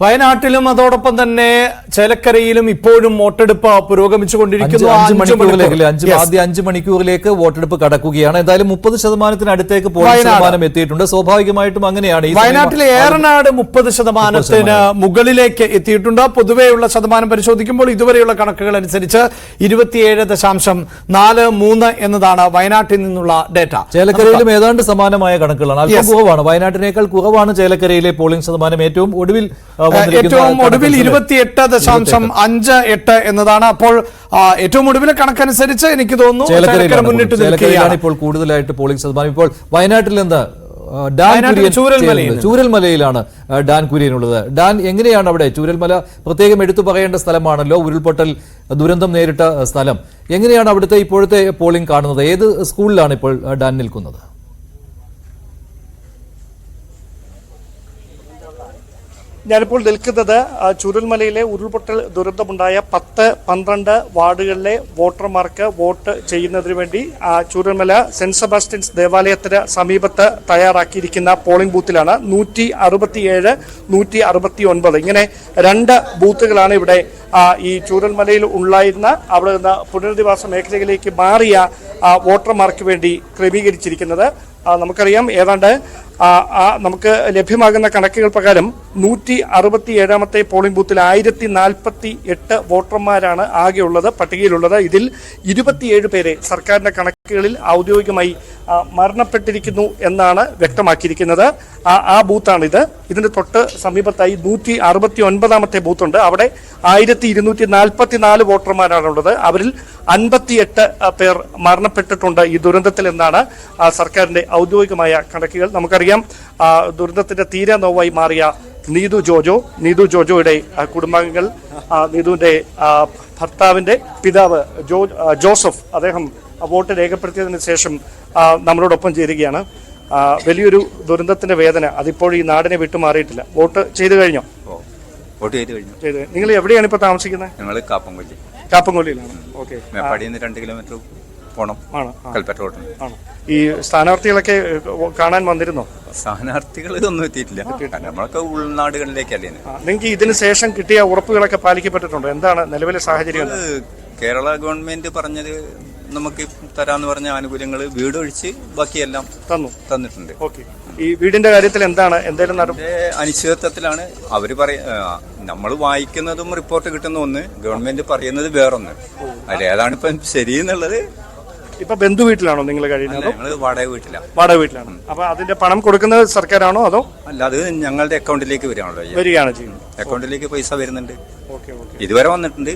വയനാട്ടിലും അതോടൊപ്പം തന്നെ ചേലക്കരയിലും ഇപ്പോഴും വോട്ടെടുപ്പ് പുരോഗമിച്ചുകൊണ്ടിരിക്കുന്നു. ആദ്യ 5 മണിക്കൂറിലേക്ക് വോട്ടെടുപ്പ് കടക്കുകയാണ്. എന്തായാലും 30% അടുത്തേക്ക് പോളിംഗ് ശതമാനം എത്തിയിട്ടുണ്ട്. സ്വാഭാവികമായിട്ടും അങ്ങനെയാണ്. വയനാട്ടിലെ ഏറനാട് 30% മുകളിലേക്ക് എത്തിയിട്ടുണ്ട്. പൊതുവെയുള്ള ശതമാനം പരിശോധിക്കുമ്പോൾ ഇതുവരെയുള്ള കണക്കുകൾ അനുസരിച്ച് 27.43 എന്നതാണ് വയനാട്ടിൽ നിന്നുള്ള ഡേറ്റ. ചേലക്കരയിലും ഏതാണ്ട് സമാനമായ കണക്കുകളാണ്. അല്പം കുറവാണ്. വയനാട്ടിനേക്കാൾ കുറവാണ് ചേലക്കരയിലെ പോളിംഗ് ശതമാനം. ഏറ്റവും ഒടുവിൽ 28.58 എന്നതാണ്. അപ്പോൾ ഏറ്റവും ഒടുവിലെ കണക്കനുസരിച്ച് എനിക്ക് തോന്നുന്നു ചേലക്കരയിലാണ് ഇപ്പോൾ കൂടുതലായിട്ട് പോളിംഗ് ശതമാനം. ഇപ്പോൾ വയനാട്ടിൽ നിന്ന് ചൂരൽമലയിലാണ് ഡാൻ കുര്യൻ ഉള്ളത്. ഡാൻ, എങ്ങനെയാണ് അവിടെ? ചൂരൽമല പ്രത്യേകം എടുത്തു പറയേണ്ട സ്ഥലമാണല്ലോ, ഉരുൾപൊട്ടൽ ദുരന്തം നേരിട്ട സ്ഥലം. എങ്ങനെയാണ് അവിടുത്തെ ഇപ്പോഴത്തെ പോളിംഗ് കാണുന്നത്? ഏത് സ്കൂളിലാണ് ഇപ്പോൾ ഡാൻ നിൽക്കുന്നത്? ഞാനിപ്പോൾ നിൽക്കുന്നത് ചൂരൽമലയിലെ ഉരുൾപൊട്ടൽ ദുരന്തമുണ്ടായ 10-12 വാർഡുകളിലെ വോട്ടർമാർക്ക് വോട്ട് ചെയ്യുന്നതിന് വേണ്ടി ചൂരൽമല സെന്റ് സെബാസ്റ്റ്യൻസ് ദേവാലയത്തിന് സമീപത്ത് തയ്യാറാക്കിയിരിക്കുന്ന പോളിംഗ് ബൂത്തിലാണ്. 167, 169 ഇങ്ങനെ 2 ബൂത്തുകളാണ് ഇവിടെ ഈ ചൂരൽമലയിൽ ഉണ്ടായിരുന്ന അവിടെ നിന്ന് പുനരധിവാസ മേഖലയിലേക്ക് മാറിയ വോട്ടർമാർക്ക് വേണ്ടി ക്രമീകരിച്ചിരിക്കുന്നത്. നമുക്കറിയാം, ഏതാണ്ട് നമുക്ക് ലഭ്യമാകുന്ന കണക്കുകൾ പ്രകാരം 167ാമത്തെ പോളിംഗ് ബൂത്തിൽ 1048 വോട്ടർമാരാണ് ആകെയുള്ളത്, പട്ടികയിലുള്ളത്. ഇതിൽ 27 പേരെ സർക്കാരിന്റെ കണക്കുകളിൽ ഔദ്യോഗികമായി മരണപ്പെട്ടിരിക്കുന്നു എന്നാണ് വ്യക്തമാക്കിയിരിക്കുന്നത്. ആ ബൂത്താണിത്. ഇതിന് തൊട്ട് സമീപത്തായി 169ാമത്തെ ബൂത്തുണ്ട്. അവിടെ 1244 വോട്ടർമാരാണുള്ളത്. അവരിൽ 58 പേർ മരണപ്പെട്ടിട്ടുണ്ട് ഈ ദുരന്തത്തിൽ എന്നാണ് സർക്കാരിന്റെ ഔദ്യോഗികമായ കണക്കുകൾ. നമുക്കറിയാം, ദുരന്തത്തിന്റെ തീരെ നോവായി മാറിയ നീതു ജോജോയുടെ കുടുംബാംഗങ്ങൾ, നീതുവിന്റെ ഭർത്താവിന്റെ പിതാവ് ജോസഫ്, അദ്ദേഹം വോട്ട് രേഖപ്പെടുത്തിയതിനു ശേഷം നമ്മളോടൊപ്പം ചേരുകയാണ്. വലിയൊരു ദുരന്തത്തിന്റെ വേദന അതിപ്പോൾ ഈ നാടിനെ വിട്ടുമാറിയിട്ടില്ല. വോട്ട് ചെയ്തു കഴിഞ്ഞോ? വോട്ട് ചെയ്ത് കഴിഞ്ഞു. നിങ്ങൾ എവിടെയാണ് ഇപ്പൊ താമസിക്കുന്നത്? ഞങ്ങൾ കാപ്പംകൊല്ലിയിലാണ്. ഓക്കെ. 2 കിലോമീറ്റർ പോണം. കൽപ്പറ്റ റോഡ്. ഈ സ്ഥാനാർത്ഥികളൊക്കെ കാണാൻ വന്നിരുന്നോ? സ്ഥാനാർത്ഥികൾ ഇതൊന്നും എത്തിയിട്ടില്ല. നമ്മളൊക്കെ ഉൾനാടുകളിലേക്കല്ലേ. നിങ്ങൾക്ക് ഇതിന് ശേഷം കിട്ടിയ ഉറപ്പുകളൊക്കെ പാലിക്കപ്പെട്ടിട്ടുണ്ടോ? എന്താണ് നിലവിലെ സാഹചര്യം? കേരള ഗവൺമെന്റ് പറഞ്ഞത് നമുക്ക് തരാന്ന് പറഞ്ഞ ആനുകൂല്യങ്ങൾ വീടൊഴിച്ച് ബാക്കിയെല്ലാം തന്നിട്ടുണ്ട്. ഓക്കെ. ഈ വീടിന്റെ കാര്യത്തിൽ എന്താണ് എന്തെങ്കിലും അനിശ്ചിതത്വത്തിലാണ് അവര് നമ്മൾ വായിക്കുന്നതും റിപ്പോർട്ട് കിട്ടുന്ന ഒന്ന്, ഗവൺമെന്റ് പറയുന്നത് വേറൊന്ന്. അതിലേതാണ് ഇപ്പം ശരിയെന്നുള്ളത്. ഇപ്പൊ ബന്ധു വീട്ടിലാണോ നിങ്ങൾ കഴിയുന്നത്? ഞങ്ങൾ വാടക വീട്ടിലാണ്. അപ്പൊ അതിന്റെ പണം കൊടുക്കുന്നത് സർക്കാരാണോ അതോ? അല്ല, അത് ഞങ്ങളുടെ അക്കൗണ്ടിലേക്ക് വരികയാണ് ചെയ്യുന്നത്. അക്കൗണ്ടിലേക്ക് പൈസ വരുന്നുണ്ട്. ഇതുവരെ വന്നിട്ടുണ്ട്.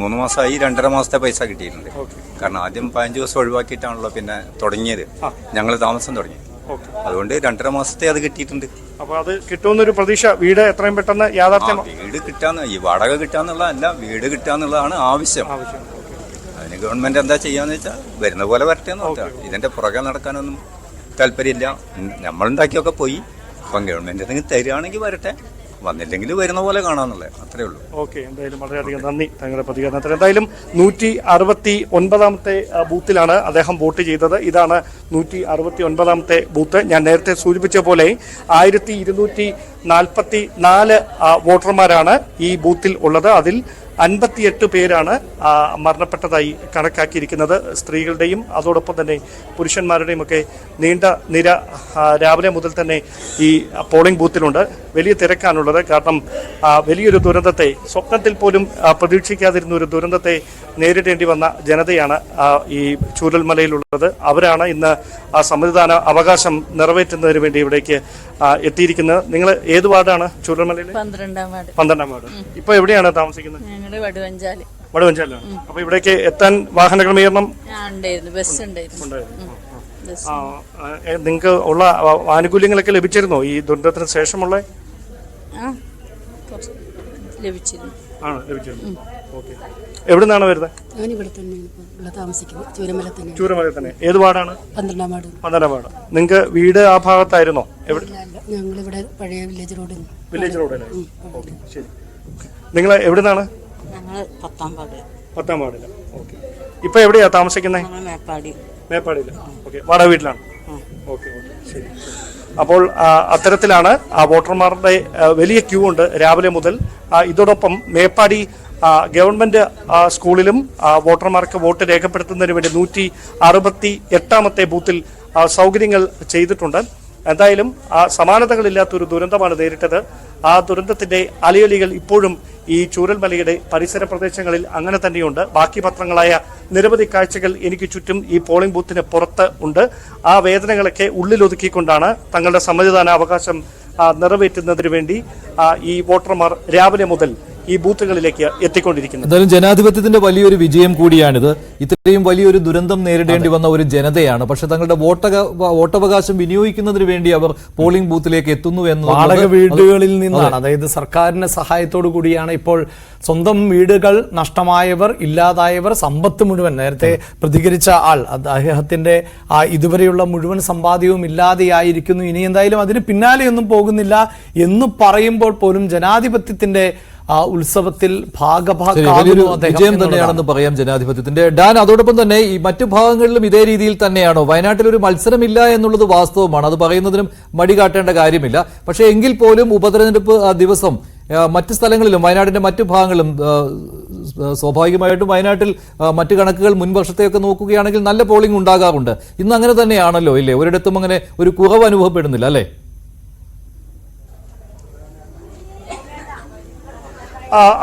3 മാസമായി. 2.5 മാസത്തെ പൈസ കിട്ടിയിട്ടുണ്ട്. കാരണം ആദ്യം 15 ദിവസം ഒഴിവാക്കിയിട്ടാണല്ലോ പിന്നെ തുടങ്ങിയത്. ഞങ്ങൾ താമസം തുടങ്ങി. അതുകൊണ്ട് 2.5 മാസത്തെ അത് കിട്ടിയിട്ടുണ്ട്. അപ്പൊ അത് കിട്ടുമെന്നൊരു പ്രതീക്ഷ. വീട് എത്രയും പെട്ടെന്ന് യാഥാർത്ഥ്യം. വീട് കിട്ടാന്ന്, ഈ വാടക കിട്ടാന്നുള്ളതല്ല, വീട് കിട്ടാന്നുള്ളതാണ് ആവശ്യം. അതിന് ഗവൺമെന്റ് എന്താ ചെയ്യാന്ന് വെച്ചാൽ വരുന്ന പോലെ വരട്ടെ നോക്കാം. ഇതിന്റെ പുറകെ നടക്കാനൊന്നും താല്പര്യമില്ല. നമ്മളുണ്ടാക്കിയൊക്കെ പോയി. അപ്പം ഗവൺമെന്റ് എന്തെങ്കിലും തരികയാണെങ്കിൽ വരട്ടെ, വന്നില്ലെങ്കിൽ വരുന്ന പോലെ കാണാന്നുള്ളത്, അത്രേ ഉള്ളൂ. ഓക്കെ. എന്തായാലും വളരെയധികം നന്ദി താങ്കളുടെ പ്രതികരണത്തിന്. എന്തായാലും 169ാമത്തെ ബൂത്തിലാണ് അദ്ദേഹം വോട്ട് ചെയ്തത്. ഇതാണ് 169ാമത്തെ ബൂത്ത്. ഞാൻ നേരത്തെ സൂചിപ്പിച്ച പോലെ 1244 വോട്ടർമാരാണ് ഈ ബൂത്തിൽ ഉള്ളത്. അതിൽ 58 പേരാണ് മരണപ്പെട്ടതായി കണക്കാക്കിയിരിക്കുന്നത്. സ്ത്രീകളുടെയും അതോടൊപ്പം തന്നെ പുരുഷന്മാരുടെയും ഒക്കെ നീണ്ട നിര രാവിലെ മുതൽ തന്നെ ഈ പോളിംഗ് ബൂത്തിലുണ്ട്. വലിയ തിരക്കാണുള്ളത്. കാരണം വലിയൊരു ദുരന്തത്തെ, സ്വപ്നത്തിൽ പോലും പ്രതീക്ഷിക്കാതിരുന്ന ഒരു ദുരന്തത്തെ നേരിടേണ്ടി വന്ന ജനതയാണ് ഈ ചൂരൽമലയിലുള്ളത്. അവരാണ് ഇന്ന് ആ സമ്മതിദാന അവകാശം നിറവേറ്റുന്നതിന് വേണ്ടി ഇവിടേക്ക് എത്തിയിരിക്കുന്നത്. നിങ്ങൾ ഏത് വാർഡാണ് ചൂരൽമലയിൽ? 12ാം വാർഡ്. ഇപ്പൊ എവിടെയാണ് താമസിക്കുന്നത്? വടുവഞ്ചാലാണ്. അപ്പൊ ഇവിടേക്ക് എത്താൻ വാഹന ക്രമീകരണം നിങ്ങൾക്ക് ഉള്ള ആനുകൂല്യങ്ങളൊക്കെ ലഭിച്ചിരുന്നോ ഈ ദുരന്തത്തിന് ശേഷമുള്ള? ലഭിച്ചിരുന്നു. ഓക്കെ. എവിടെ നിന്നാണ് വരുന്നത്? ചൂരമല തന്നെ. ഏത് വാർഡാണ്? 12ാം വാർഡ്. നിങ്ങൾക്ക് വീട് ആ ഭാഗത്തായിരുന്നോ? ഞങ്ങളിവിടെ പഴയ വില്ലേജ് റോഡല്ലേ? ഓക്കെ, ശരി. നിങ്ങൾ എവിടെ നിന്നാണ്? 10ാം വാർഡില്. ഓക്കെ. ഇപ്പൊ എവിടെയാ താമസിക്കുന്നത്? മേപ്പാടിയില്. ഓക്കെ. വാടക വീട്ടിലാണ്. ഓക്കെ, ശരി. അപ്പോൾ അത്തരത്തിലാണ് വോട്ടർമാരുടെ വലിയ ക്യൂ ഉണ്ട് രാവിലെ മുതൽ. ഇതോടൊപ്പം മേപ്പാടി ഗവൺമെന്റ് സ്കൂളിലും വോട്ടർമാർക്ക് വോട്ട് രേഖപ്പെടുത്തുന്നതിന് വേണ്ടി 168ാമത്തെ ബൂത്തിൽ സൗകര്യങ്ങൾ ചെയ്തിട്ടുണ്ട്. എന്തായാലും സമാനതകളില്ലാത്തൊരു ദുരന്തമാണ് നേരിട്ടത്. ആ ദുരന്തത്തിന്റെ അലയൊലികൾ ഇപ്പോഴും ഈ ചൂരൽമലയുടെ പരിസര പ്രദേശങ്ങളിൽ അങ്ങനെ തന്നെയുണ്ട്. ബാക്കി പത്രങ്ങളായ നിരവധി കാഴ്ചകൾ എനിക്ക് ചുറ്റും ഈ പോളിംഗ് ബൂത്തിന് പുറത്ത് ഉണ്ട്. ആ വേദനകളൊക്കെ ഉള്ളിലൊതുക്കിക്കൊണ്ടാണ് തങ്ങളുടെ സമ്മതിദാന അവകാശം നിറവേറ്റുന്നതിന് വേണ്ടി ഈ വോട്ടർമാർ രാവിലെ മുതൽ ഈ ബൂത്തുകളിലേക്ക് എത്തിക്കൊണ്ടിരിക്കുന്നത്. എന്തായാലും ജനാധിപത്യത്തിന്റെ വലിയൊരു വിജയം കൂടിയാണിത്. ഇത്രയും വലിയൊരു ദുരന്തം നേരിടേണ്ടി വന്ന ഒരു ജനതയാണ്. പക്ഷെ തങ്ങളുടെ വോട്ടവകാശം വിനിയോഗിക്കുന്നതിന് വേണ്ടി അവർ പോളിംഗ് ബൂത്തിലേക്ക് എത്തുന്നു എന്ന് വാടക വീടുകളിൽ നിന്നാണ്, അതായത് സർക്കാരിന്റെ സഹായത്തോടു കൂടിയാണ് ഇപ്പോൾ സ്വന്തം വീടുകൾ നഷ്ടമായവർ, ഇല്ലാതായവർ, സമ്പത്ത് മുഴുവൻ നേരത്തെ പ്രതികരിച്ച ആൾ അദ്ദേഹത്തിന്റെ ഇതുവരെയുള്ള മുഴുവൻ സമ്പാദ്യവും ഇല്ലാതെയായിരിക്കുന്നു. ഇനി എന്തായാലും അതിന് പിന്നാലെയൊന്നും പോകുന്നില്ല എന്ന് പറയുമ്പോൾ പോലും ജനാധിപത്യത്തിന്റെ ഉത്സവത്തിൽ വലിയൊരു വിജയം തന്നെയാണെന്ന് പറയാം ജനാധിപത്യത്തിന്റെ. ഡാൻ, അതോടൊപ്പം തന്നെ ഈ മറ്റു ഭാഗങ്ങളിലും ഇതേ രീതിയിൽ തന്നെയാണോ? വയനാട്ടിൽ ഒരു മത്സരമില്ല എന്നുള്ളത് വാസ്തവമാണ്, അത് പറയുന്നതിനും മടി കാട്ടേണ്ട കാര്യമില്ല. പക്ഷേ എങ്കിൽ പോലും ഉപതെരഞ്ഞെടുപ്പ് ദിവസം മറ്റു സ്ഥലങ്ങളിലും വയനാടിന്റെ മറ്റു ഭാഗങ്ങളിലും സ്വാഭാവികമായിട്ടും വയനാട്ടിൽ മറ്റു കണക്കുകൾ മുൻ വർഷത്തെയൊക്കെ നോക്കുകയാണെങ്കിൽ നല്ല പോളിംഗ് ഉണ്ടാകാറുണ്ട്. ഇന്ന് അങ്ങനെ തന്നെയാണല്ലോ, ഇല്ലേ? ഒരിടത്തും അങ്ങനെ ഒരു കുറവ് അനുഭവപ്പെടുന്നില്ല, അല്ലേ?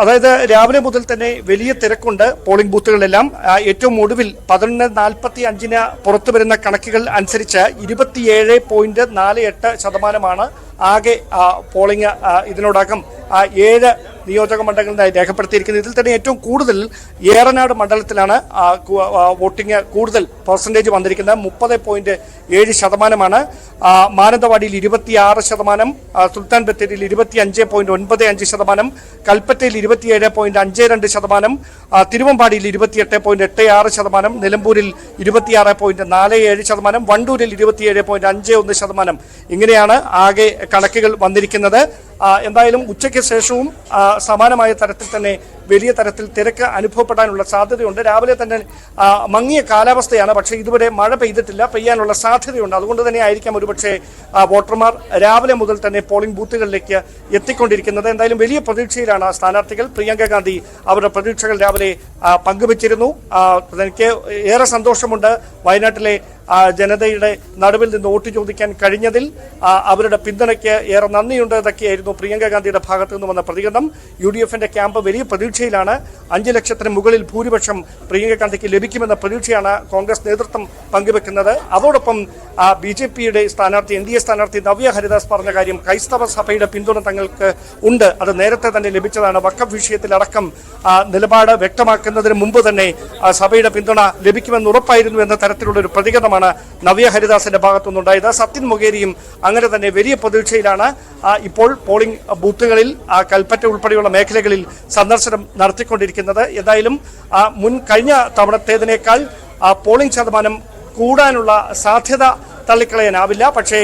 അതായത് രാവിലെ മുതൽ തന്നെ വലിയ തിരക്കുണ്ട് പോളിംഗ് ബൂത്തുകളിലെല്ലാം. ഏറ്റവും ഒടുവിൽ 11:45 പുറത്തു വരുന്ന കണക്കുകൾ അനുസരിച്ച് 27.48% ആകെ പോളിംഗ് ഇതിനോടകം 7 നിയോജക മണ്ഡലങ്ങളിലായി രേഖപ്പെടുത്തിയിരിക്കുന്നത്. ഇതിൽ തന്നെ ഏറ്റവും കൂടുതൽ ഏറനാട് മണ്ഡലത്തിലാണ് വോട്ടിംഗ് കൂടുതൽ പെർസെൻറ്റേജ് വന്നിരിക്കുന്നത്. 30.7%. മാനന്തവാടിയിൽ 26%, സുൽത്താൻ ബത്തേരിയിൽ 25.95%, കൽപ്പറ്റയിൽ 27.52%, തിരുവമ്പാടിയിൽ 28.86%, നിലമ്പൂരിൽ 26.47%, വണ്ടൂരിൽ 27.51%. ഇങ്ങനെയാണ് ആകെ കണക്കുകൾ വന്നിരിക്കുന്നത്. എന്തായാലും ഉച്ചയ്ക്ക് ശേഷവും സമാനമായ തരത്തിൽ തന്നെ വലിയ തരത്തിൽ തിരക്ക് അനുഭവപ്പെടാനുള്ള സാധ്യതയുണ്ട്. രാവിലെ തന്നെ മങ്ങിയ കാലാവസ്ഥയാണ്, പക്ഷേ ഇതുവരെ മഴ പെയ്തിട്ടില്ല, പെയ്യാനുള്ള സാധ്യതയുണ്ട്. അതുകൊണ്ട് തന്നെ ആയിരിക്കാം ഒരുപക്ഷെ വോട്ടർമാർ രാവിലെ മുതൽ തന്നെ പോളിംഗ് ബൂത്തുകളിലേക്ക് എത്തിക്കൊണ്ടിരിക്കുന്നത്. എന്തായാലും വലിയ പ്രതീക്ഷയിലാണ് സ്ഥാനാർത്ഥികൾ. പ്രിയങ്ക ഗാന്ധി അവരുടെ പ്രതീക്ഷകൾ രാവിലെ പങ്കുവച്ചിരുന്നു. എനിക്ക് ഏറെ സന്തോഷമുണ്ട് വയനാട്ടിലെ ജനതയുടെ നടുവിൽ നിന്ന് വോട്ട് ചോദിക്കാൻ കഴിഞ്ഞതിൽ. അവരുടെ പിന്തുണയ്ക്ക് ഏറെ നന്ദിയുണ്ട് എന്നൊക്കെയായിരുന്നു പ്രിയങ്ക ഗാന്ധിയുടെ ഭാഗത്തു നിന്ന് വന്ന പ്രതികരണം. UDFന്റെ ക്യാമ്പ് വലിയ പ്രതീക്ഷയിലാണ്. 5 ലക്ഷത്തിന് മുകളിൽ ഭൂരിപക്ഷം പ്രിയങ്ക ഗാന്ധിക്ക് ലഭിക്കുമെന്ന പ്രതീക്ഷയാണ് കോൺഗ്രസ് നേതൃത്വം പങ്കുവെക്കുന്നത്. അതോടൊപ്പം BJPയുടെ സ്ഥാനാർത്ഥി NDA സ്ഥാനാർത്ഥി നവ്യ ഹരിദാസ് പറഞ്ഞ കാര്യം, ക്രൈസ്തവ സഭയുടെ പിന്തുണ തങ്ങൾക്ക് ഉണ്ട്, അത് നേരത്തെ തന്നെ ലഭിച്ചതാണ്. വഖഫ് വിഷയത്തിലടക്കം നിലപാട് വ്യക്തമാക്കുന്നതിന് മുമ്പ് തന്നെ സഭയുടെ പിന്തുണ ലഭിക്കുമെന്ന് ഉറപ്പായിരുന്നു എന്ന തരത്തിലുള്ള ഒരു പ്രതികരണമാണ് നവ്യ ഹരിദാസിന്റെ ഭാഗത്തുനിന്നുണ്ടായത്. സത്യൻ മൊകേരിയും അങ്ങനെ തന്നെ വലിയ പ്രതീക്ഷയിലാണ്. ഇപ്പോൾ പോളിംഗ് ബൂത്തുകളിൽ കൽപ്പറ്റ ഉൾപ്പെടെയുള്ള മേഖലകളിൽ സന്ദർശനം നടത്തിക്കൊണ്ടിരിക്കുന്നത്. എന്തായാലും കഴിഞ്ഞ തവണത്തേതിനേക്കാൾ പോളിംഗ് ശതമാനം കൂടാനുള്ള സാധ്യത തള്ളിക്കളയാനാവില്ല. പക്ഷേ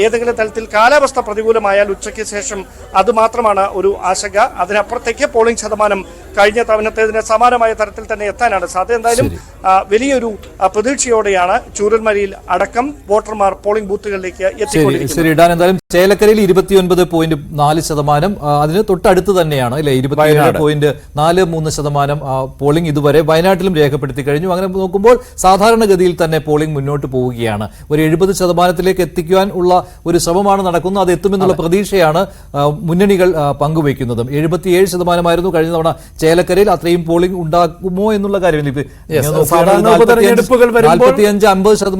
ഏതെങ്കിലും തരത്തിൽ കാലാവസ്ഥ പ്രതികൂലമായാൽ ഉച്ചയ്ക്ക് ശേഷം അതുമാത്രമാണ് ഒരു ആശങ്ക. അതിനപ്പുറത്തേക്ക് പോളിംഗ് ശതമാനം കഴിഞ്ഞ തവണത്തേതിന് സമാനമായ തരത്തിൽ തന്നെ എത്താനാണ് സാധ്യത. എന്തായാലും വലിയൊരു പ്രതീക്ഷയോടെയാണ് ചൂരൽമലയിൽ അടക്കം വോട്ടർമാർ പോളിംഗ് ബൂത്തുകളിലേക്ക് എത്തിക്കൊണ്ടിരിക്കുന്നത്. എന്തായാലും ചേലക്കരയിൽ 29.4%, അതിന് തൊട്ടടുത്ത് തന്നെയാണ് അല്ലെ 27.43% പോളിംഗ് ഇതുവരെ വയനാട്ടിലും രേഖപ്പെടുത്തി കഴിഞ്ഞു. അങ്ങനെ നോക്കുമ്പോൾ സാധാരണഗതിയിൽ തന്നെ പോളിംഗ് മുന്നോട്ട് പോവുകയാണ്. ഒരു 70% എത്തിക്കുവാൻ ഉള്ള ഒരു ശ്രമമാണ് നടക്കുന്നത്. അത് എത്തുമെന്നുള്ള പ്രതീക്ഷയാണ് മുന്നണികൾ പങ്കുവയ്ക്കുന്നതും. 77% കഴിഞ്ഞ തവണ ചേലക്കരയിൽ. അത്രയും പോളിംഗ് ഉണ്ടാകുമോ എന്നുള്ള കാര്യം 45-50%